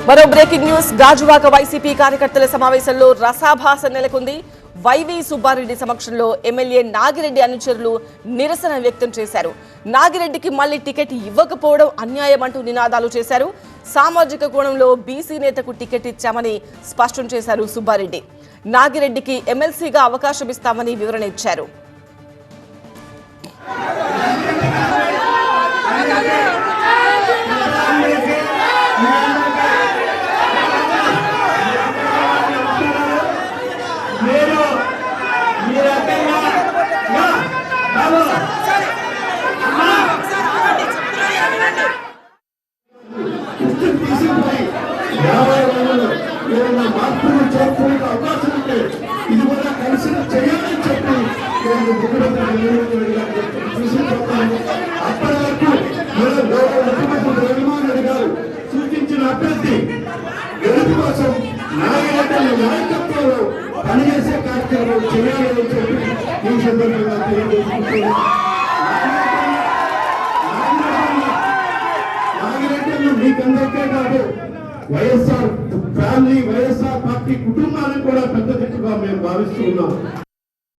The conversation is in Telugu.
మరో బ్రేకింగ్ న్యూస్. గాజువాక వైసీపీ కార్యకర్తల సమావేశంలో రసాభాస నెలకొంది. వైవి సుబ్బారెడ్డి సమక్షంలో ఎమ్మెల్యే నాగిరెడ్డి అనుచరులు నిరసన వ్యక్తం చేశారు. నాగిరెడ్డికి మళ్లీ టికెట్ ఇవ్వకపోవడం అన్యాయం అంటూ నినాదాలు చేశారు. సామాజిక కోణంలో బీసీ నేతకు టికెట్ ఇచ్చామని స్పష్టం చేశారు సుబ్బారెడ్డి. నాగిరెడ్డికి ఎమ్మెల్సీగా అవకాశం ఇస్తామని వివరణ ఇచ్చారు. మార్పులు చేరుకునే అవకాశం ఉంటే ఇది కూడా కలిసి చేయాలని చెప్పి నేను అప్పటి వరకు ముఖ్యమంత్రి జగన్మోహన్ రెడ్డి గారు సూచించిన అభ్యర్థి గెలుపు కోసం నాయకుల నాయకత్వంలో పనిచేసే కార్యక్రమం చేయాలని చెప్పి ఈ సందర్భంగా తెలియజేసుకుంటున్నాను. నాగిరెడ్డి మీకందరికీ కాదు, వైఎస్ఆర్ ఫ్యామిలీ, వైఎస్ఆర్ పార్టీ కుటుంబానికి కూడా పెద్ద దిక్కుగా మేము భావిస్తున్నాం.